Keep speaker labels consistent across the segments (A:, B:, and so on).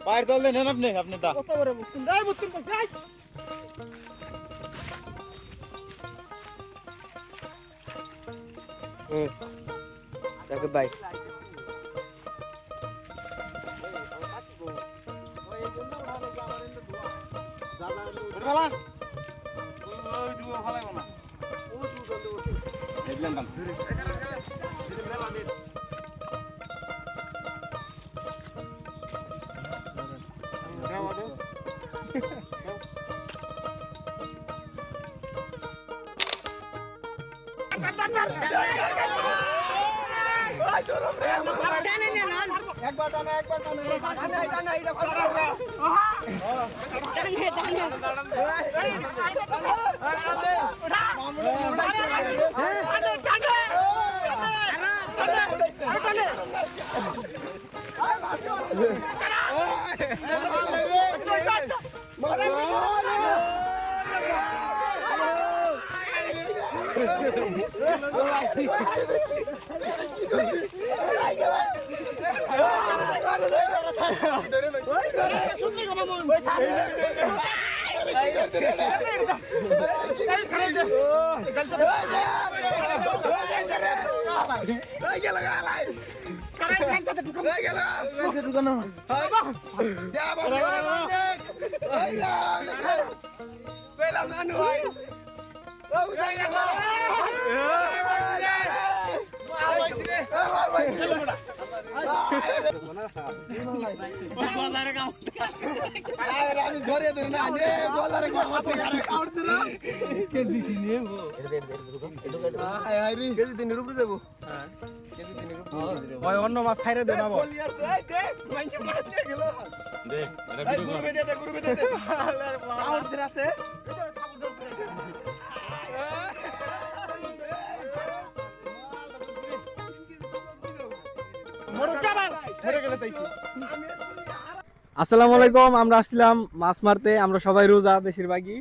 A: বাইরে দল দেন আপনি আপনারটা
B: কত বড় বুকুন দাই বুকুন কই
C: তাকে বাই
A: অন্য মাছ ছাইরে দে না আসসালামু আলাইকুম। আমরা আসছিলাম মাছ মারতে, আমরা সবাই রোজা বেশিরভাগই,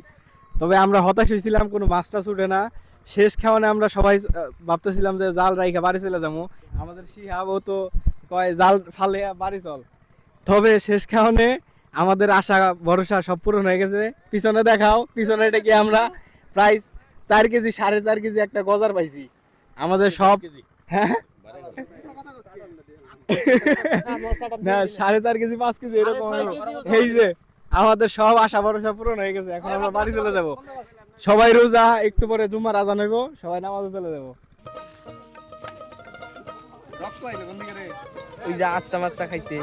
A: তবে আমরা হতাশ হয়েছিলাম কোনো মাছটা ছুটে না। শেষ খাওয়ানে আমরা সবাই ভাবতেছিলাম যে জাল রাইখা বাড়ি চলে যাবো, আমাদের শিহাবও তো কয় জাল ফালে বাড়ি চল। তবে শেষ খাওয়ানে আমাদের আশা ভরসা সব পূরণ হয়ে গেছে। পিছনে দেখাও, পিছনে এটা কি আমরা প্রায় 4 কেজি 4.5 কেজি একটা গজার পাইছি। আমাদের সব হ্যাঁ না 4.5 কেজি 5 কেজি এরকম। এই যে আমাদের সব আশা ভরসা পূরণ হয়ে গেছে, এখন আমরা বাড়ি চলে যাব। সবাই রোজা, একটু পরে জুমার আজান হইব, সবাই নামাজে চলে যাব।
C: ওই যে আস্তা মাছটা খাইছে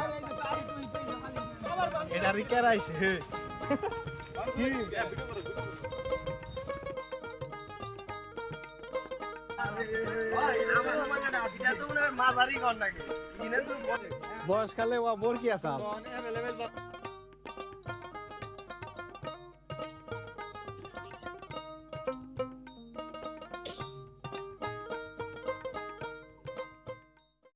A: এটা রিকার আইছে বয়সকালে ও বোর কি আছে